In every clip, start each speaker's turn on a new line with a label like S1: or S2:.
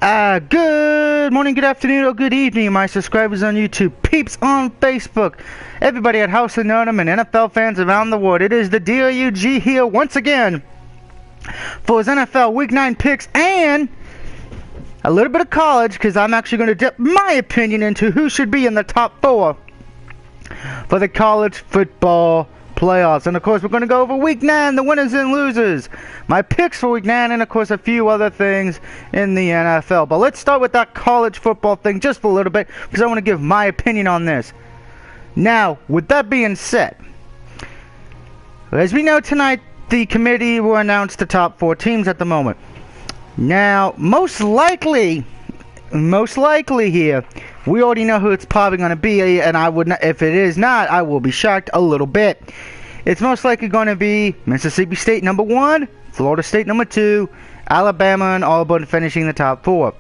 S1: Good morning, good afternoon, or good evening, my subscribers on YouTube, peeps on Facebook, everybody at House of Nerdum, and NFL fans around the world. It is the DOUG here once again for his NFL Week 9 picks and a little bit of college, because I'm actually going to dip my opinion into who should be in the top 4 for the college football playoffs. And of course, we're going to go over Week 9, the winners and losers, my picks for Week 9, and of course a few other things in the NFL. But let's start with that college football thing just for a little bit, because I want to give my opinion on this. Now, with that being said, as we know tonight, the committee will announce the top 4 teams at the moment. Now, most likely here, we already know who it's probably going to be, and I would not, if it is not, I will be shocked a little bit. It's most likely going to be Mississippi State number 1, Florida State number 2, Alabama and Auburn finishing the top 4.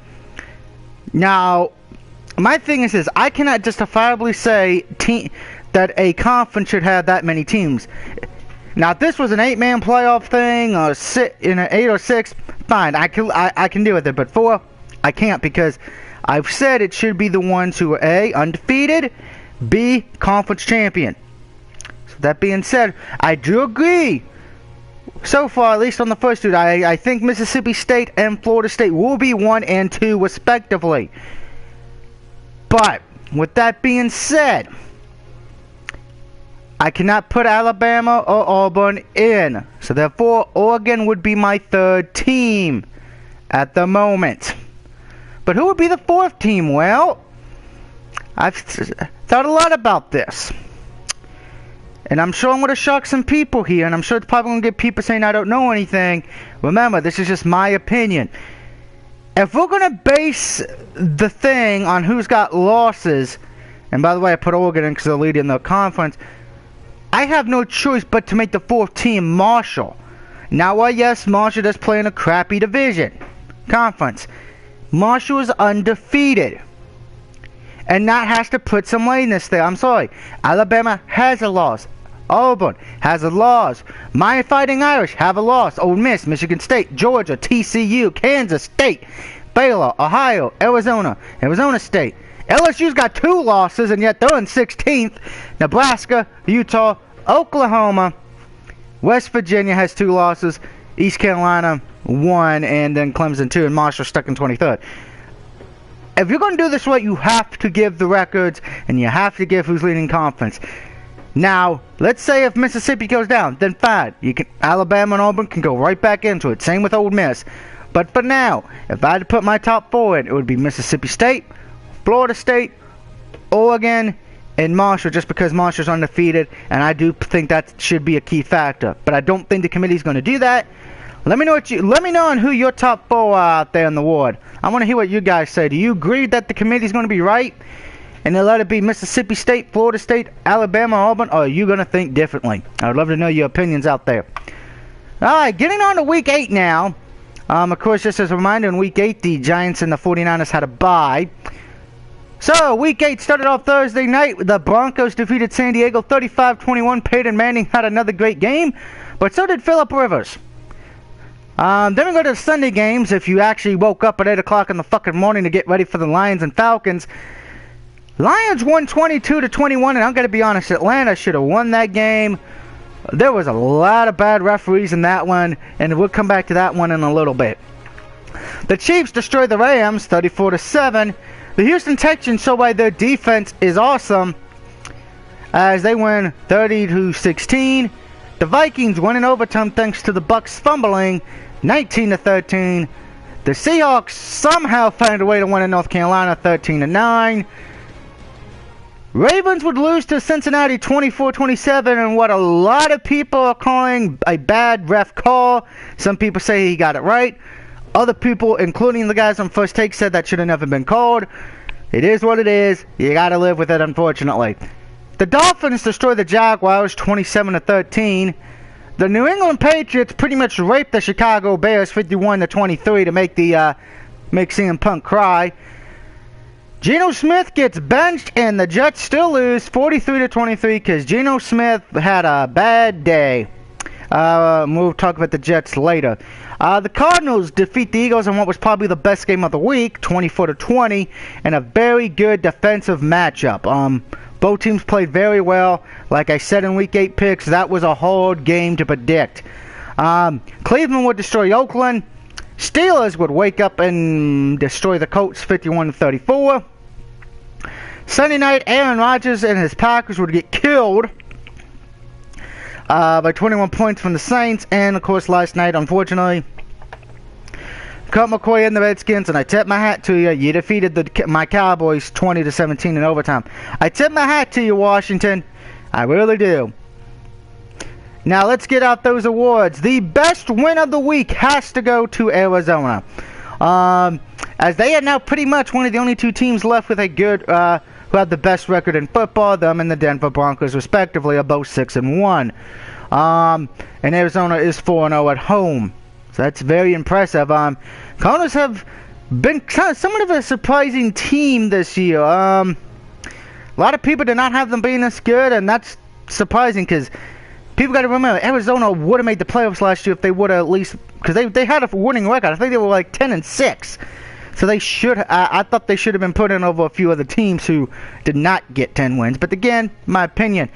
S1: Now, my thing is this: I cannot justifiably say that a conference should have that many teams. Now, if this was an 8-man playoff thing, or in an 8 or 6, fine, I can deal with it. But 4, I can't, because I've said it should be the ones who are A, undefeated, B, conference champion. So that being said, I do agree. So far, at least on the first two, I think Mississippi State and Florida State will be 1 and 2 respectively. But with that being said, I cannot put Alabama or Auburn in. So therefore, Oregon would be my 3rd team at the moment. But who would be the 4th team? Well, I've thought a lot about this. And I'm sure I'm going to shock some people here. And I'm sure it's probably going to get people saying I don't know anything. Remember, this is just my opinion. If we're going to base the thing on who's got losses, and by the way, I put Oregon in because they're leading the conference, I have no choice but to make the 4th team Marshall. Now, yes, Marshall does play in a crappy division. Conference. Marshall is undefeated. And that has to put some lateness there. I'm sorry. Alabama has a loss. Auburn has a loss. My Fighting Irish have a loss. Ole Miss, Michigan State, Georgia, TCU, Kansas State, Baylor, Ohio, Arizona State. LSU's got 2 losses, and yet they're in 16th. Nebraska, Utah, Oklahoma, West Virginia has 2 losses. East Carolina 1, and then Clemson 2, and Marshall stuck in 23rd. If you're going to do this right, you have to give the records, and you have to give who's leading conference. Now, let's say if Mississippi goes down, then fine. Alabama and Auburn can go right back into it. Same with Ole Miss. But for now, if I had to put my top 4 in, it would be Mississippi State, Florida State, Oregon, and Marshall, just because Marshall's undefeated, and I do think that should be a key factor. But I don't think the committee's going to do that. Let me know on who your top 4 are out there in the ward. I want to hear what you guys say. Do you agree that the committee's going to be right, and they'll let it be Mississippi State, Florida State, Alabama, Auburn, or are you going to think differently? I would love to know your opinions out there. Alright, getting on to Week 8 now. Of course, just as a reminder, in Week 8, the Giants and the 49ers had a bye. So, Week 8 started off Thursday night. The Broncos defeated San Diego 35-21. Peyton Manning had another great game, but so did Phillip Rivers. Then we go to the Sunday games. If you actually woke up at 8 o'clock in the fucking morning to get ready for the Lions and Falcons, Lions won 22-21, and I'm going to be honest, Atlanta should have won that game. There was a lot of bad referees in that one, and we'll come back to that one in a little bit. The Chiefs destroyed the Rams 34-7. The Houston Texans show why their defense is awesome, as they win 30-16. The Vikings win in overtime thanks to the Bucs fumbling 19-13. The Seahawks somehow found a way to win in North Carolina 13-9. Ravens would lose to Cincinnati 24-27 in what a lot of people are calling a bad ref call. Some people say he got it right. Other people, including the guys on First Take, said that should have never been called. It is what it is. You gotta live with it, unfortunately. The Dolphins destroyed the Jaguars 27-13. The New England Patriots pretty much raped the Chicago Bears 51-23 to make CM Punk cry. Geno Smith gets benched, and the Jets still lose 43-23 because Geno Smith had a bad day. We'll talk about the Jets later. The Cardinals defeat the Eagles in what was probably the best game of the week, 24-20, and a very good defensive matchup. Both teams played very well. Like I said in Week 8 picks, that was a hard game to predict. Cleveland would destroy Oakland. Steelers would wake up and destroy the Colts 51-34. Sunday night, Aaron Rodgers and his Packers would get killed by 21 points from the Saints. And, of course, last night, unfortunately, Colt McCoy and the Redskins, and I tip my hat to you. You defeated my Cowboys 20-17 in overtime. I tip my hat to you, Washington. I really do. Now, let's get out those awards. The best win of the week has to go to Arizona. As they are now pretty much one of the only two teams left with a good, who have the best record in football. Them and the Denver Broncos, respectively, are both 6-1. And Arizona is 4-0 at home. So that's very impressive. Cardinals have been somewhat of a surprising team this year. A lot of people did not have them being this good, and that's surprising because people got to remember, Arizona would have made the playoffs last year if they would have at least, because they had a winning record. I think they were like 10-6. So they should. I thought they should have been put in over a few other teams who did not get 10 wins. But again, my opinion.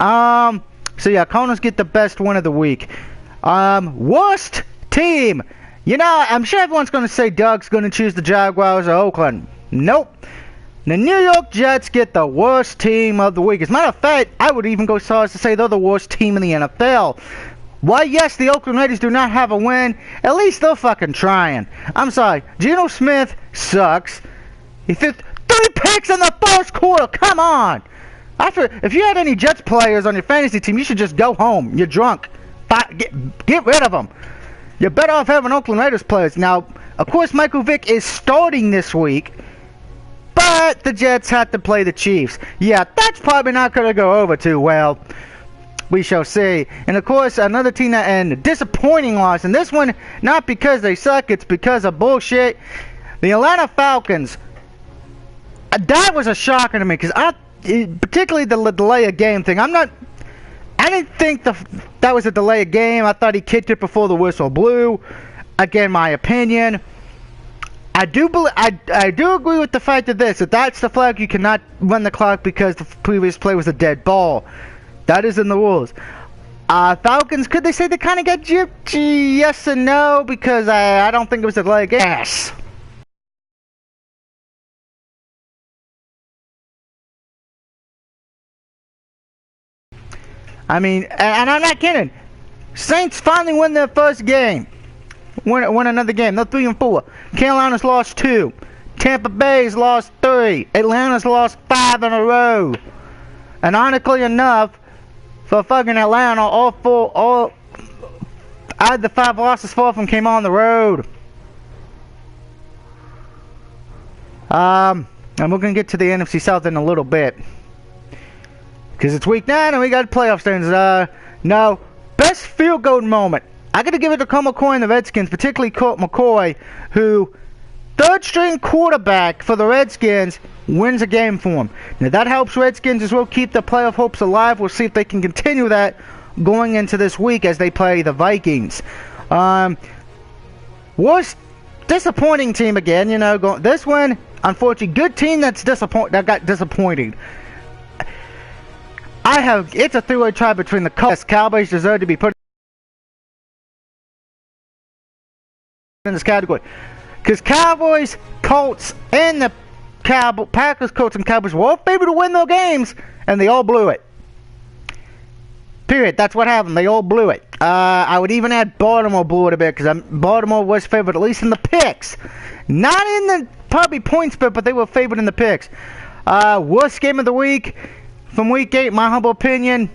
S1: So yeah, Cardinals get the best win of the week. Worst team. You know, I'm sure everyone's going to say Doug's going to choose the Jaguars or Oakland. Nope. The New York Jets get the worst team of the week. As a matter of fact, I would even go so far as to say they're the worst team in the NFL. Why, yes, the Oakland Raiders do not have a win. At least they're fucking trying. I'm sorry. Geno Smith sucks. He threw 3 picks in the first quarter. Come on. If you had any Jets players on your fantasy team, you should just go home. You're drunk. Get rid of them. You're better off having Oakland Raiders players. Now, of course, Michael Vick is starting this week. But the Jets have to play the Chiefs. Yeah, that's probably not going to go over too well. We shall see. And of course, another team that and a disappointing loss. And this one, not because they suck, it's because of bullshit. The Atlanta Falcons. That was a shocker to me because particularly the delay of game thing. I didn't think that was a delay of game. I thought he kicked it before the whistle blew. Again, my opinion. I do agree with the fact of this. If that's the flag, you cannot run the clock because the previous play was a dead ball. That is in the rules. Falcons, could they say they kind of got gypped? Yes and no, because I don't think it was a delay of game. Yes. I mean, and I'm not kidding. Saints finally win their first game. Win another game. They're 3-4. Carolina's lost 2. Tampa Bay's lost 3. Atlanta's lost 5 in a row. And ironically enough, for fucking Atlanta, I had the 5 losses, 4 of them came on the road. And we're gonna get to the NFC South in a little bit. Because it's week 9 and we got playoff standings. No, best field goal moment. I got to give it to Colt McCoy and the Redskins, particularly Colt McCoy, who, third-string quarterback for the Redskins, wins a game for them. Now, that helps Redskins as well keep the playoff hopes alive. We'll see if they can continue that going into this week as they play the Vikings. Worst disappointing team again, you know. This one, unfortunately, good team that got disappointed. It's a three-way tie between the Colts. Cowboys deserve to be put in this category. Because Cowboys, Colts, and the Packers, Colts, and Cowboys were all favored to win their games, and they all blew it. Period. That's what happened. They all blew it. I would even add Baltimore blew it a bit, because Baltimore was favored, at least in the picks. Not in the probably point spread, but they were favored in the picks. Worst game of the week from Week 8, my humble opinion,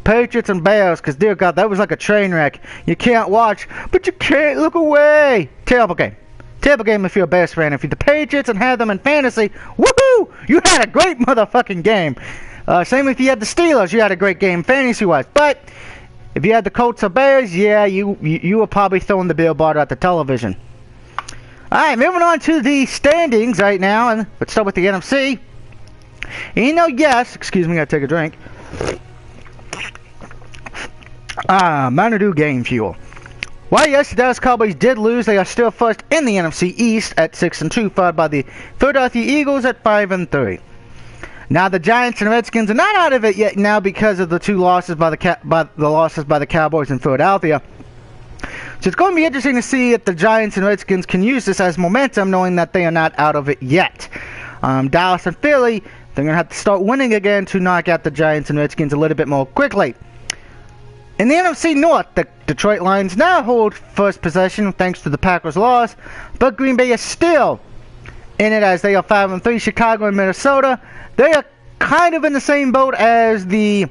S1: Patriots and Bears, because dear God, that was like a train wreck. You can't watch, but you can't look away. Terrible game. Terrible game if you're a Bears fan. If you're the Patriots and have them in fantasy, woohoo! You had a great motherfucking game. Same if you had the Steelers, you had a great game fantasy-wise. But if you had the Colts or Bears, yeah, you were probably throwing the billboard at the television. Alright, moving on to the standings right now. And let's start with the NFC. And you know, yes, excuse me, I gotta take a drink. Mountain Dew game fuel. While yes, the Dallas Cowboys did lose, they are still first in the NFC East at 6-2, followed by the Philadelphia Eagles at 5-3. Now the Giants and Redskins are not out of it yet now because of the two losses by the Cowboys in Philadelphia. So it's going to be interesting to see if the Giants and Redskins can use this as momentum, knowing that they are not out of it yet. Dallas and Philly, they're going to have to start winning again to knock out the Giants and Redskins a little bit more quickly. In the NFC North, the Detroit Lions now hold first possession thanks to the Packers' loss, but Green Bay is still in it as they are 5-3. Chicago and Minnesota, they are kind of in the same boat as the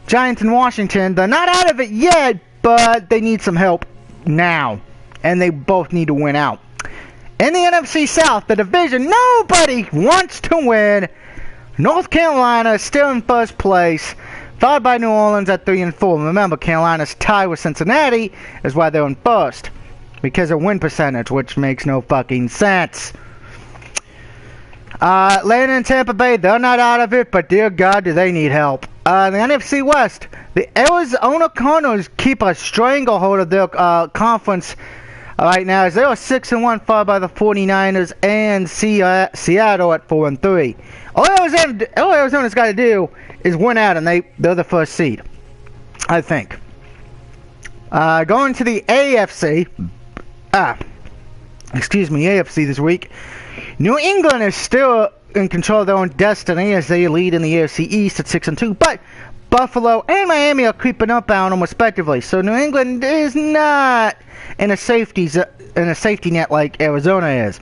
S1: Giants and Washington. They're not out of it yet, but they need some help now, and they both need to win out. In the NFC South, the division nobody wants to win, North Carolina is still in first place, followed by New Orleans at 3-4. Remember, Carolina's tied with Cincinnati is why they're in first, because of win percentage, which makes no fucking sense. Atlanta and Tampa Bay, they're not out of it, but dear God, do they need help. The NFC West, the Arizona Cardinals keep a stranglehold of their conference right now, as they are 6-1, followed by the 49ers and Seattle at 4-3. All Arizona's got to do is win out, and they're the first seed, I think. Going to the AFC, AFC this week. New England is still in control of their own destiny as they lead in the AFC East at 6-2, but Buffalo and Miami are creeping up on them respectively. So New England is not in a safety net like Arizona is.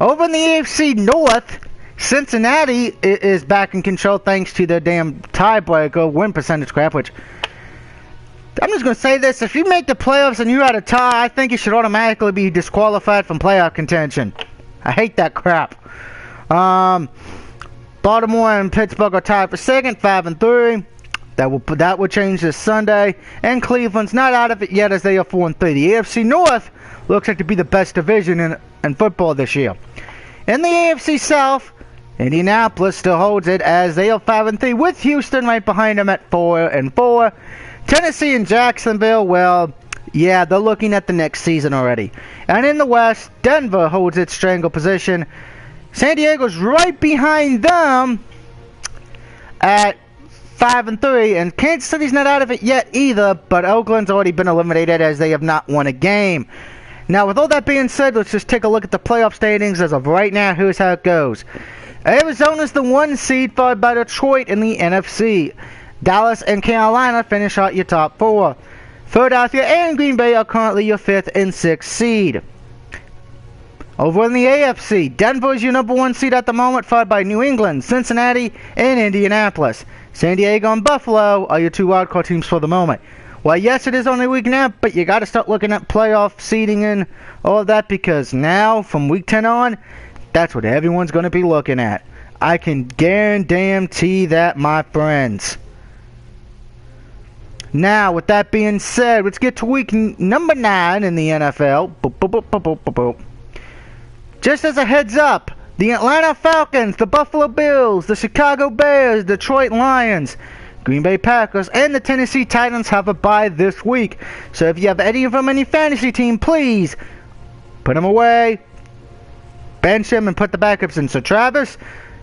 S1: Over in the AFC North, Cincinnati is back in control thanks to their damn tiebreaker win percentage crap, which I'm just going to say this. If you make the playoffs and you're at a tie, I think you should automatically be disqualified from playoff contention. I hate that crap. Baltimore and Pittsburgh are tied for second, 5-3. That will change this Sunday. And Cleveland's not out of it yet as they are 4-3. The AFC North looks like to be the best division in football this year. In the AFC South, Indianapolis still holds it as they are 5-3 with Houston right behind them at 4-4. Tennessee and Jacksonville, well, yeah, they're looking at the next season already. And in the West, Denver holds its strangle position. San Diego's right behind them at 5-3, and Kansas City's not out of it yet either, but Oakland's already been eliminated as they have not won a game. Now, with all that being said, let's just take a look at the playoff standings as of right now. Here's how it goes. Arizona's the 1 seed, followed by Detroit in the NFC. Dallas and Carolina finish out your top 4. Philadelphia and Green Bay are currently your 5th and 6th seed. Over in the AFC, Denver is your number 1 seed at the moment, followed by New England, Cincinnati, and Indianapolis. San Diego and Buffalo are your 2 wildcard teams for the moment. Well, yes, it is only week now, but you got to start looking at playoff seeding and all of that, because now, from week 10 on, that's what everyone's going to be looking at. I can guarantee that, my friends. Now, with that being said, let's get to week number 9 in the NFL. Boop, boop, boop, boop, boop, boop, boop. Just as a heads up, the Atlanta Falcons, the Buffalo Bills, the Chicago Bears, Detroit Lions, Green Bay Packers, and the Tennessee Titans have a bye this week. So if you have any of them on your fantasy team, please put them away, bench them, and put the backups in. So Travis,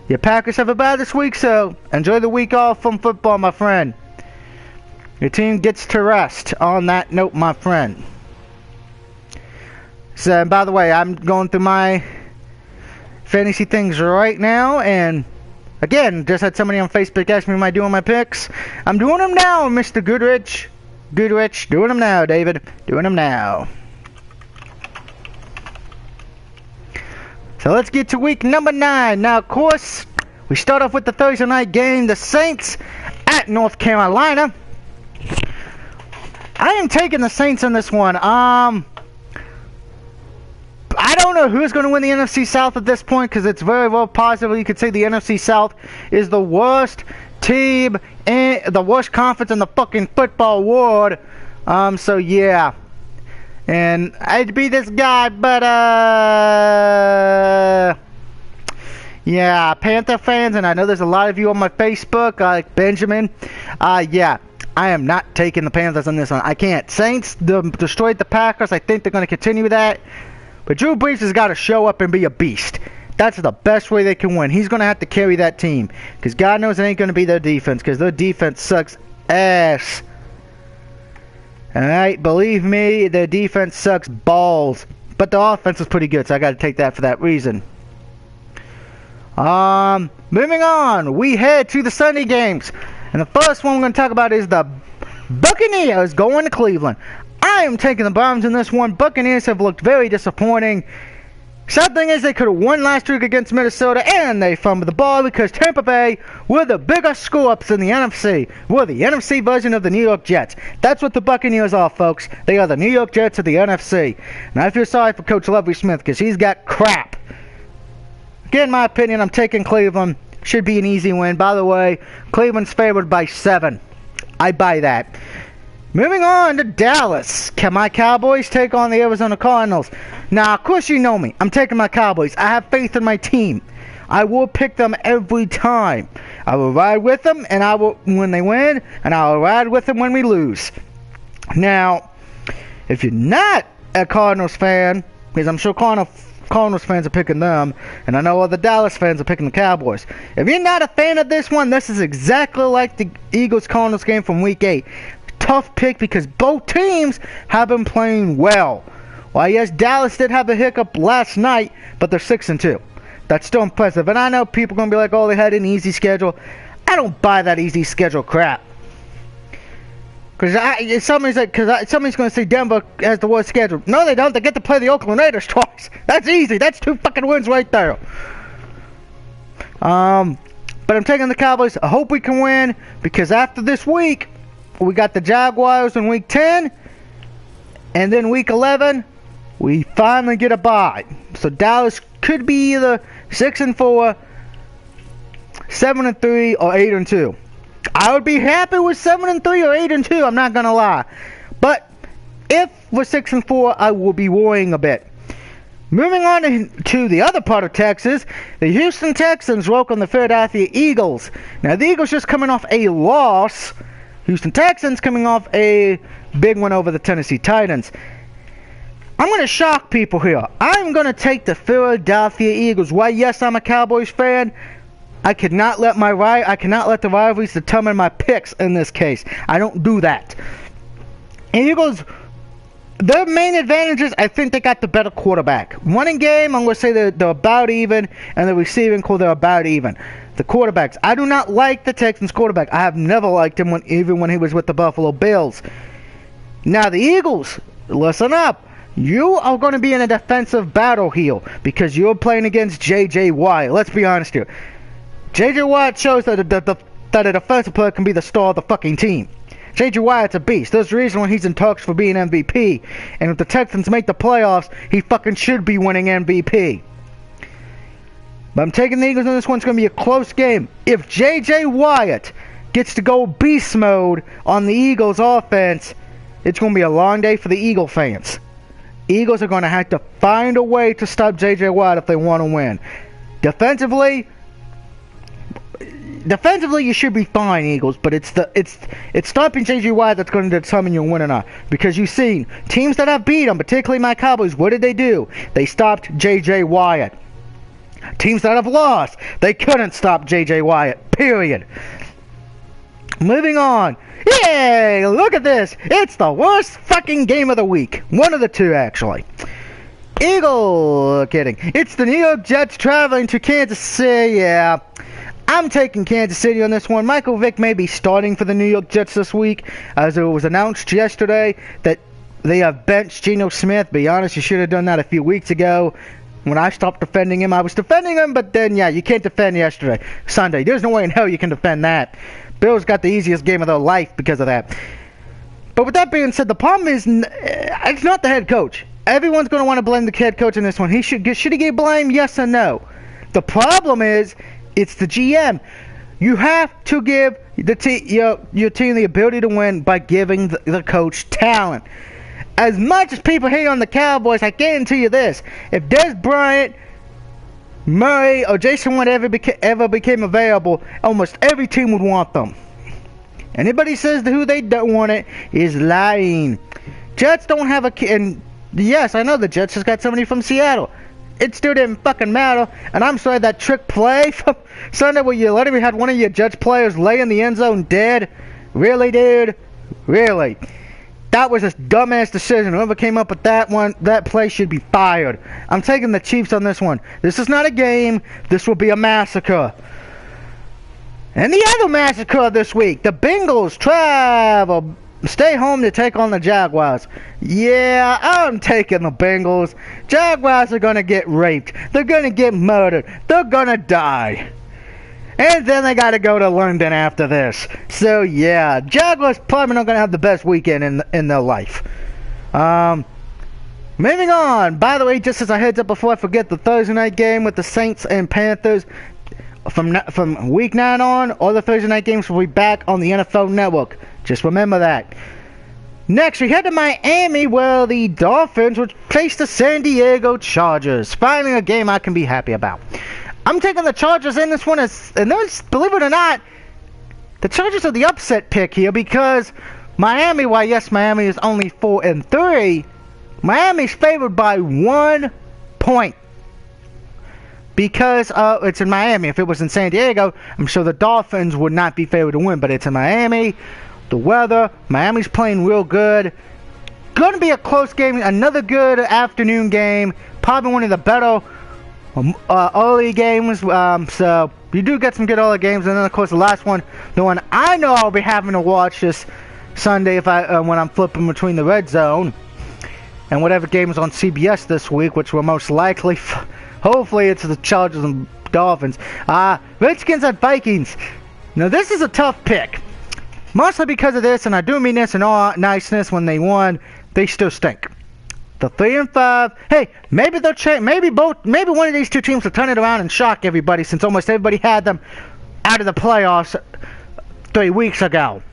S1: your Packers have a bye this week, so enjoy the week off from football, my friend. Your team gets to rest on that note, my friend. So, by the way, I'm going through my fantasy things right now, and again, just had somebody on Facebook ask me, am I doing my picks? I'm doing them now, Mr. Goodrich. Goodrich, doing them now, David. Doing them now. So let's get to week number 9. Now, of course, we start off with the Thursday night game, the Saints at North Carolina. I am taking the Saints on this one. I don't know who's going to win the NFC South at this point, because it's very well possible you could say the NFC South is the worst team and the worst conference in the fucking football world. So yeah. And I'd be this guy, but yeah, Panther fans, and I know there's a lot of you on my Facebook, like Benjamin. Yeah, I am not taking the Panthers on this one. I can't. Saints destroyed the Packers. I think they're going to continue that. But Drew Brees has got to show up and be a beast. That's the best way they can win. He's going to have to carry that team. Because God knows it ain't going to be their defense. Because their defense sucks ass. Alright, believe me, their defense sucks balls. But the offense is pretty good, so I got to take that for that reason. Moving on, we head to the Sunday games. And the first one we're going to talk about is the Buccaneers going to Cleveland. I am taking the Browns in this one. Buccaneers have looked very disappointing. Sad thing is they could have won last week against Minnesota, and they fumbled the ball because Tampa Bay were the biggest screw-ups in the NFC. We're the NFC version of the New York Jets. That's what the Buccaneers are, folks. They are the New York Jets of the NFC. Now, I feel sorry for Coach Lovie Smith because he's got crap. Again, in my opinion, I'm taking Cleveland. Should be an easy win. By the way, Cleveland's favored by 7. I buy that. Moving on to Dallas. Can my Cowboys take on the Arizona Cardinals? Now, of course you know me. I'm taking my Cowboys. I have faith in my team. I will pick them every time. I will ride with them and I will when they win, and I will ride with them when we lose. Now, if you're not a Cardinals fan, because I'm sure Cardinals fans are picking them, and I know other Dallas fans are picking the Cowboys. If you're not a fan of this one, this is exactly like the Eagles-Cardinals game from Week 8. Tough pick because both teams have been playing well. Well, yes, Dallas did have a hiccup last night, but they're 6-2. That's still impressive. And I know people are going to be like, oh, they had an easy schedule. I don't buy that easy schedule crap. Because somebody's going to say Denver has the worst schedule. No, they don't. They get to play the Oakland Raiders twice. That's easy. That's 2 fucking wins right there. But I'm taking the Cowboys. I hope we can win because after this week, we got the Jaguars in Week 10. And then Week 11, we finally get a bye. So Dallas could be either 6-4, 7-3, or 8-2. I would be happy with 7-3 or 8-2. I'm not gonna lie, but if we're 6-4, I will be worrying a bit. Moving on to the other part of Texas, the Houston Texans welcome the Philadelphia Eagles. Now the Eagles just coming off a loss. Houston Texans coming off a big one over the Tennessee Titans. I'm going to shock people here. I'm going to take the Philadelphia Eagles. Why, yes, I'm a Cowboys fan. I cannot let the rivalries determine my picks in this case. I don't do that. Eagles, their main advantages, I think they got the better quarterback. Running game, I'm going to say they're about even, and the receiving core, they're about even. The quarterbacks, I do not like the Texans quarterback. I have never liked him even when he was with the Buffalo Bills. Now the Eagles, listen up. You are going to be in a defensive battle here because you're playing against J.J. Watt. Let's be honest here. J.J. Watt shows that a defensive player can be the star of the fucking team. J.J. Watt's a beast. There's a reason why he's in talks for being MVP. And if the Texans make the playoffs, he fucking should be winning MVP. But I'm taking the Eagles in this one. It's going to be a close game. If J.J. Watt gets to go beast mode on the Eagles offense, it's going to be a long day for the Eagle fans. Eagles are going to have to find a way to stop J.J. Watt if they want to win. Defensively, you should be fine, Eagles, but it's stopping J.J. Watt that's going to determine your win or not. Because you've seen teams that have beat them, particularly my Cowboys, what did they do? They stopped J.J. Watt. Teams that have lost, they couldn't stop J.J. Watt, period. Moving on. Yay! Look at this. It's the worst fucking game of the week. One of the two, actually. Kidding. It's the New York Jets traveling to Kansas City. Yeah. I'm taking Kansas City on this one. Michael Vick may be starting for the New York Jets this week, as it was announced yesterday that they have benched Geno Smith. Be honest, you should have done that a few weeks ago. When I stopped defending him, I was defending him, but then, yeah, you can't defend Sunday. There's no way in hell you can defend that. Bills got the easiest game of their life because of that. But with that being said, the problem is, it's not the head coach. Everyone's going to want to blame the head coach in this one. Should he get blamed? Yes or no? The problem is, it's the GM. You have to give your team the ability to win by giving the coach talent. As much as people hate on the Cowboys, I guarantee you this. If Dez Bryant, Murray, or Jason Wood ever became available, almost every team would want them. Anybody says who they don't want it is lying. Jets don't have a... And yes, I know the Jets just got somebody from Seattle. It still didn't fucking matter. And I'm sorry, that trick play from Sunday where you literally had one of your Jets players lay in the end zone dead. Really, dude? Really? That was a dumbass decision. Whoever came up with that one, that play should be fired. I'm taking the Chiefs on this one. This is not a game. This will be a massacre. And the other massacre this week, the Bengals travel, stay home to take on the Jaguars. Yeah, I'm taking the Bengals. Jaguars are going to get raped. They're going to get murdered. They're going to die. And then they got to go to London after this. So, yeah, Jaguars probably not going to have the best weekend in their life. Moving on. By the way, just as a heads up before I forget, the Thursday night game with the Saints and Panthers, from week 9 on, all the Thursday night games will be back on the NFL Network. Just remember that. Next, we head to Miami, where the Dolphins will face the San Diego Chargers. Finally, a game I can be happy about. I'm taking the Chargers in this one, and believe it or not, the Chargers are the upset pick here because Miami, while yes, Miami is only 4-3, Miami's favored by 1 point. Because it's in Miami. If it was in San Diego, I'm sure the Dolphins would not be favored to win. But it's in Miami. The weather. Miami's playing real good. Going to be a close game. Another good afternoon game. Probably one of the better early games. So you do get some good early games. And then, of course, the last one. The one I know I'll be having to watch this Sunday when I'm flipping between the red zone and whatever game is on CBS this week, which will most likely... Hopefully it's the Chargers and Dolphins. Redskins at Vikings. Now this is a tough pick. Mostly because of this, and I do mean this in all niceness, when they won, they still stink. The 3-5. Hey, maybe they'll change. Maybe one of these two teams will turn it around and shock everybody, since almost everybody had them out of the playoffs 3 weeks ago.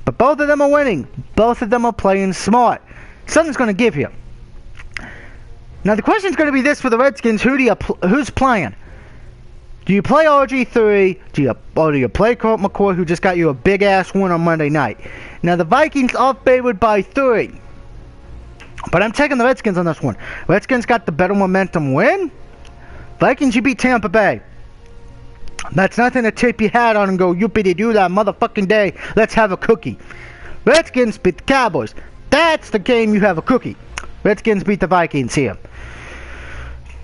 S1: But both of them are winning. Both of them are playing smart. Something's going to give here. Now the question is going to be this for the Redskins: who's playing? Do you play RG3? Do you play Colt McCoy, who just got you a big ass win on Monday night? Now the Vikings are favored by 3, but I'm taking the Redskins on this one. Redskins got the better momentum win. Vikings, you beat Tampa Bay. That's nothing to tip your hat on and go yippee-de-doo that motherfucking day. Let's have a cookie. Redskins beat the Cowboys. That's the game you have a cookie. Redskins beat the Vikings here.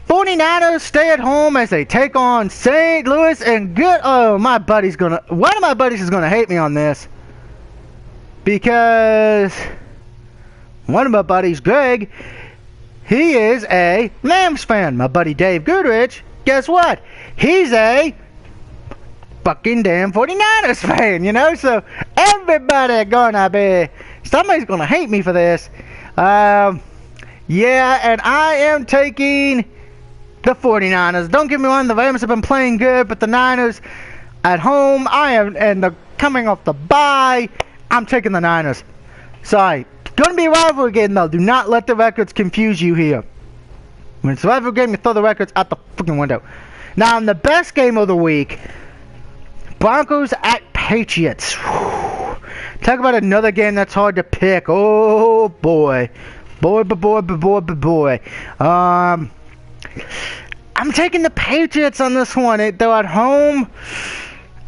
S1: 49ers stay at home as they take on St. Louis, and one of my buddies is gonna hate me on this, because one of my buddies, Greg, he is a Rams fan. My buddy Dave Goodrich, guess what? He's a fucking damn 49ers fan, you know? So somebody's gonna hate me for this. Yeah, and I am taking the 49ers. Don't get me wrong, the Rams have been playing good, but the Niners at home, and they're coming off the bye. I'm taking the Niners. Sorry. Gonna be a rivalry game, though. Do not let the records confuse you here. When it's a rivalry game, you throw the records out the fucking window. Now, in the best game of the week, Broncos at Patriots. Whew. Talk about another game that's hard to pick. Oh, boy. Boy. I'm taking the Patriots on this one. They're at home.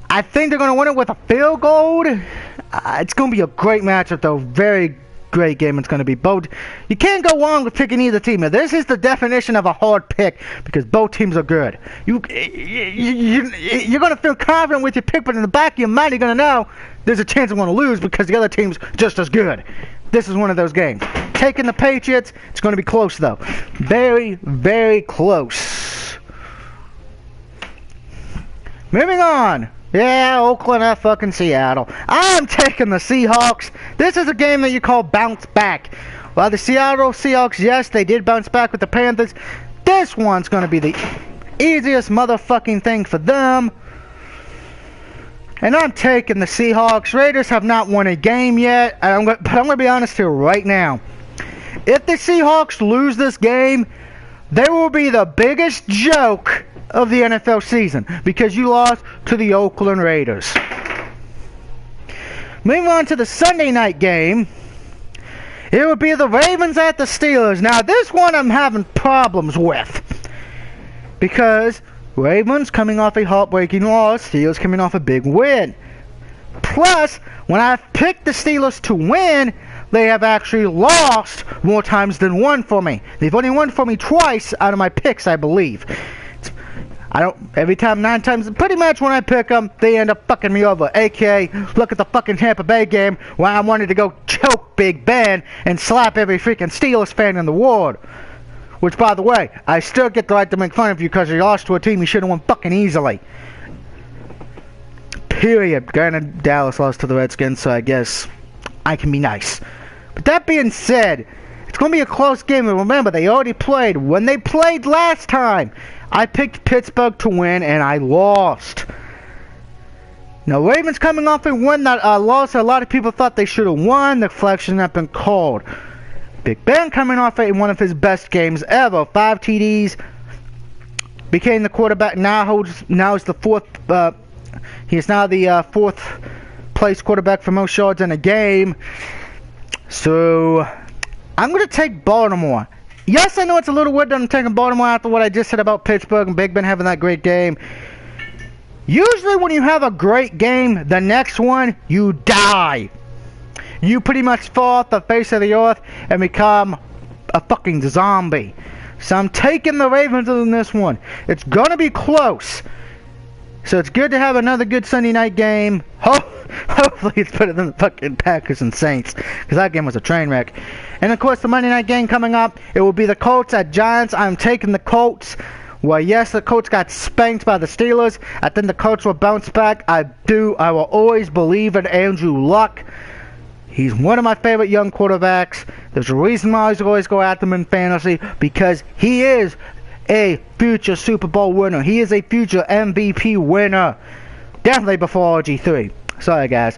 S1: I think they're going to win it with a field goal. It's going to be a great matchup, though. Very great game it's going to be. Both. You can't go wrong with picking either team. Now, this is the definition of a hard pick because both teams are good. You're going to feel confident with your pick, but in the back of your mind, you're going to know there's a chance I'm going to lose because the other team's just as good. This is one of those games. Taking the Patriots. It's going to be close, though. Very, very close. Moving on. Yeah, Oakland at fucking Seattle. I'm taking the Seahawks. This is a game that you call bounce back. While the Seattle Seahawks, yes, they did bounce back with the Panthers. This one's going to be the easiest motherfucking thing for them. And I'm taking the Seahawks. Raiders have not won a game yet. But I'm going to be honest here right now. If the Seahawks lose this game, they will be the biggest joke of the NFL season because you lost to the Oakland Raiders. Moving on to the Sunday night game, it would be the Ravens at the Steelers. Now, this one I'm having problems with, because Ravens coming off a heartbreaking loss, Steelers coming off a big win. Plus, when I've picked the Steelers to win, they have actually lost more times than won for me. They've only won for me twice out of my picks, I believe. Every time, 9 times, pretty much when I pick them, they end up fucking me over. AKA, look at the fucking Tampa Bay game where I wanted to go choke Big Ben and slap every freaking Steelers fan in the world. Which, by the way, I still get the right to make fun of you because you lost to a team you should have won fucking easily. Period. Granted, Dallas lost to the Redskins, so I guess I can be nice. But that being said, it's going to be a close game, and remember, they already played. When they played last time, I picked Pittsburgh to win, and I lost. Now, Ravens coming off a win that loss, a lot of people thought they should have won. The flag shouldn't have been called. Big Ben coming off one of his best games ever. 5 TDs. Became the quarterback. Now is the fourth. He is now the fourth place quarterback for most yards in a game. So, I'm going to take Baltimore. Yes, I know it's a little weird that I'm taking Baltimore after what I just said about Pittsburgh and Big Ben having that great game. Usually when you have a great game, the next one, you die. You pretty much fall off the face of the earth and become a fucking zombie. So I'm taking the Ravens in this one. It's going to be close. So it's good to have another good Sunday night game. Hopefully it's better than the fucking Packers and Saints, because that game was a train wreck. And of course the Monday night game coming up, it will be the Colts at Giants. I'm taking the Colts. Well, yes, the Colts got spanked by the Steelers. I think the Colts will bounce back. I will always believe in Andrew Luck. He's one of my favorite young quarterbacks. There's a reason why I always go after him in fantasy, because he is a future Super Bowl winner. He is a future MVP winner. Definitely before RG3. Sorry, guys.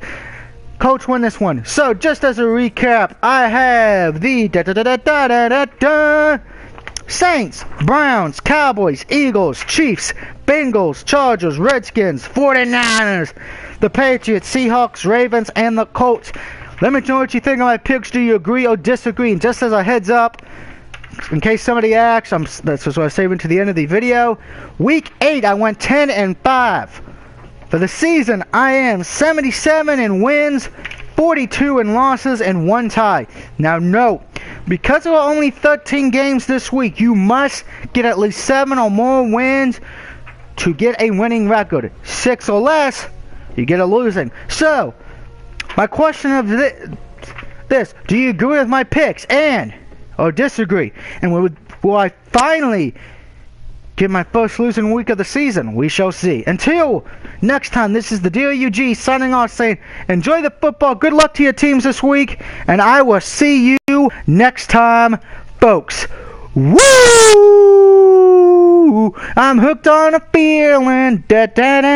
S1: Colts win this one. So, just as a recap, I have the Saints, Browns, Cowboys, Eagles, Chiefs, Bengals, Chargers, Redskins, 49ers, the Patriots, Seahawks, Ravens, and the Colts. Let me know what you think of my picks. Do you agree or disagree? And just as a heads up, in case somebody asks, that's what I'm saving to the end of the video. Week 8, I went 10-5. For the season, I am 77 in wins, 42 in losses, and 1 tie. Now note, because there are only 13 games this week, you must get at least 7 or more wins to get a winning record. 6 or less, you get a losing. So, my question of this, do you agree with my picks or disagree? And will I finally get my first losing week of the season? We shall see. Until next time, this is the DOUG signing off saying, enjoy the football, good luck to your teams this week, and I will see you next time, folks. Woo! I'm hooked on a feeling. Da, da, da.